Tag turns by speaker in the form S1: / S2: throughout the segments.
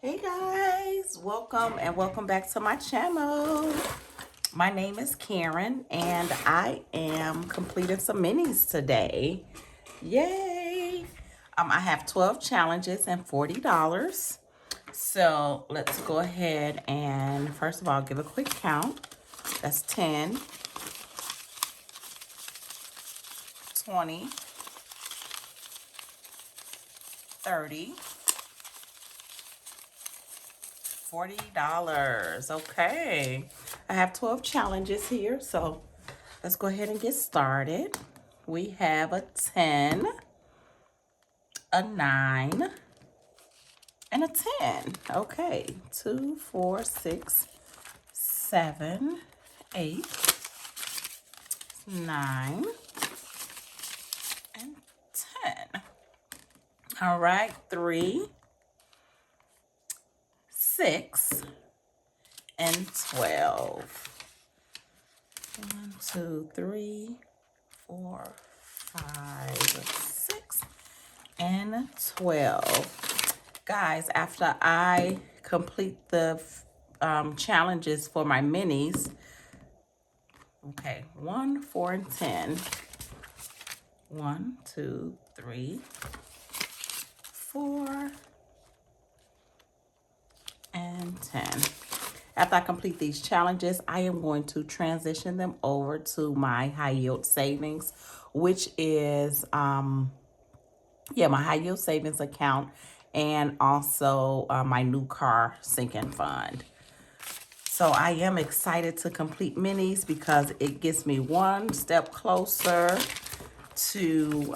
S1: Hey guys, welcome and welcome back to my channel. My name is Karen and I am completing some minis today. Yay! I have 12 challenges and $40. So let's go ahead and first of all give a quick count. That's 10, 20, 30, $40. Okay. I have 12 challenges here, so let's go ahead and get started. We have a 10, a 9, and a 10. Okay. 2, 4, 6, 7, 8, 9, and 10. All right. 3, 6, and 12. 1, 2, 3, 4, 5, 6, and 12. Guys, after I complete the challenges for my minis, okay, 1, 4, and 10. 1, 2, 3, 4, and 10. After I complete these challenges, I am going to transition them over to my high yield savings, which is, my high yield savings account and also my new car sinking fund. So I am excited to complete minis because it gets me one step closer to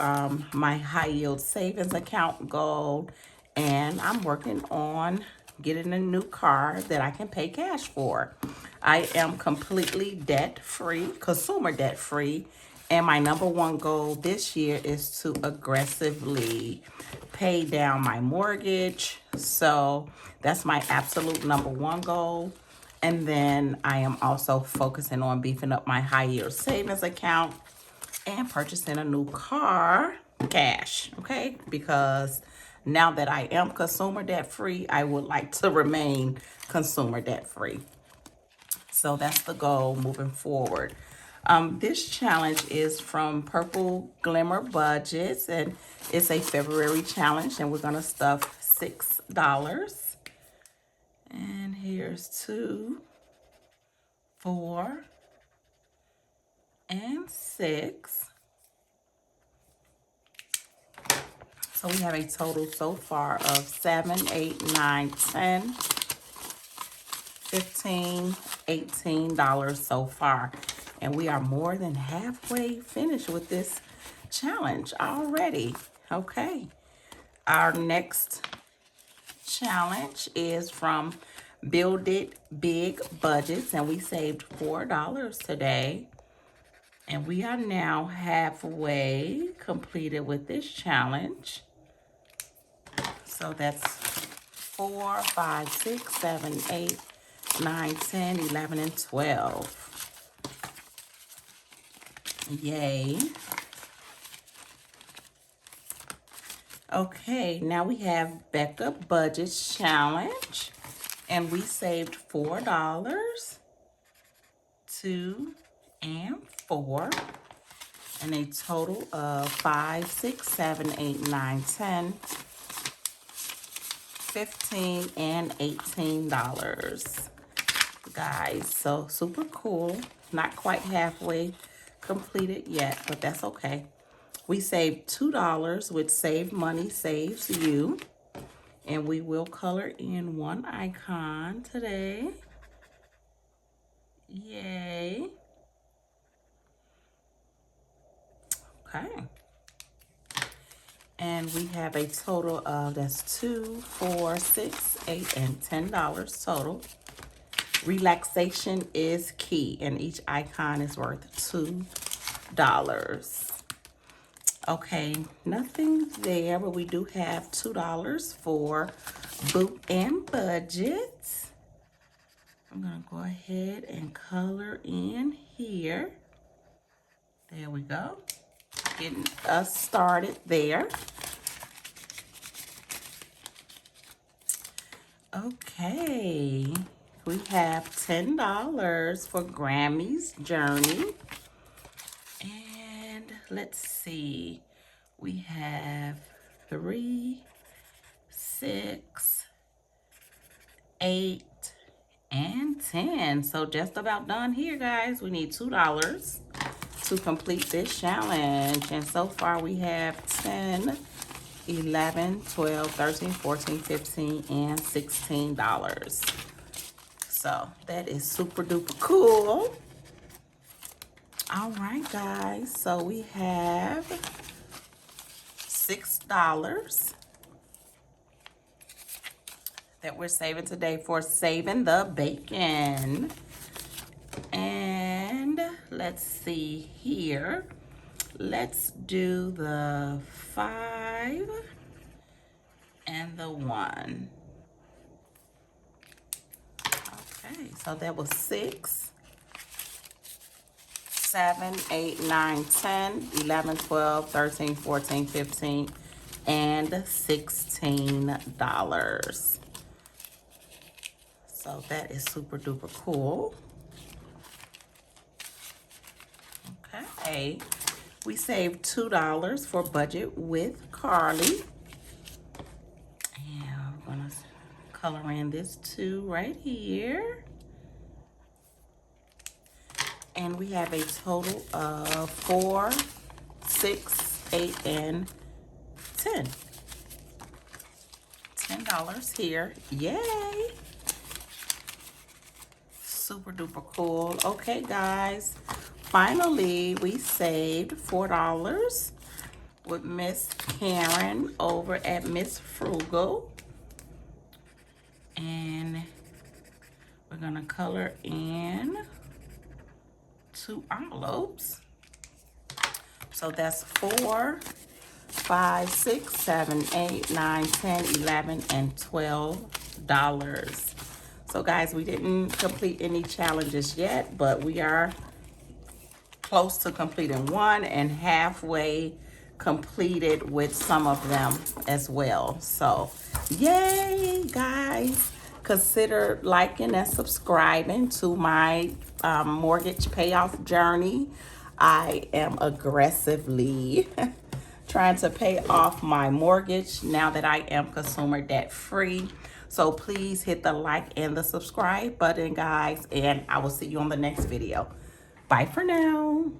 S1: my high yield savings account goal. And I'm working on getting a new car that I can pay cash for. I am completely debt free, consumer debt free. And my number one goal this year is to aggressively pay down my mortgage. So that's my absolute number one goal. And then I am also focusing on beefing up my high yield savings account and purchasing a new car cash, okay? Because now that I am consumer debt free, I would like to remain consumer debt free. So that's the goal moving forward. This challenge is from Purple Glimmer Budgets, and it's a February challenge, and we're gonna stuff $6. And here's 2, 4, and 6. So we have a total so far of 7, 8, 9, 10, 15, $18 so far. And we are more than halfway finished with this challenge already. Okay. Our next challenge is from Build It Big Budgets, and we saved $4 today. And we are now halfway completed with this challenge. So that's 4, 5, 6, 7, 8, 9, 10, 11, and 12. Yay. Okay, now we have Becca Budgets Challenge. And we saved $4, 2, and 4. And a total of 5, 6, 7, 8, 9, 10. 15 and $18, guys. So super cool. Not quite halfway completed yet, but that's okay. We saved $2, which Save Money Saves You. And we will color in one icon today. Yay. Okay. And we have a total of, that's 2, 4, 6, 8, and $10 total. Relaxation is key, and each icon is worth $2. Okay, nothing there, but we do have $2 for Boot and Budget. I'm gonna go ahead and color in here. There we go. Getting us started there. Okay, we have $10 for Grammy's Journey. And let's see, we have 3, 6, 8, and 10. So just about done here, guys. We need $2 to complete this challenge. And so far we have 10, 11, 12, 13, 14, 15, and $16. So that is super duper cool. All right, guys. So we have $6 that we're saving today for saving the bacon. And let's see here. Let's do the 5 and the 1. Okay, so that was 6, 7, 8, 9, 10, 11, 12, 13, 14, 15, and $16. So that is super duper cool. Okay, we saved $2 for Budget with Carly. And I'm gonna color in this 2 right here. And we have a total of 4, 6, 8, and 10. $10 here. Yay! Super duper cool. Okay, guys. Finally, we saved $4 with Miss Karen over at Miss Frugal. And we're gonna color in 2 envelopes. So that's 4, 5, 6, 7, 8, 9, 10, 11, and $12. So guys, we didn't complete any challenges yet, but we are close to completing one and halfway completed with some of them as well. So yay, guys. Consider liking and subscribing to my mortgage payoff journey. I am aggressively trying to pay off my mortgage now that I am consumer debt free. So please hit the like and the subscribe button, guys, and I will see you on the next video. Bye for now.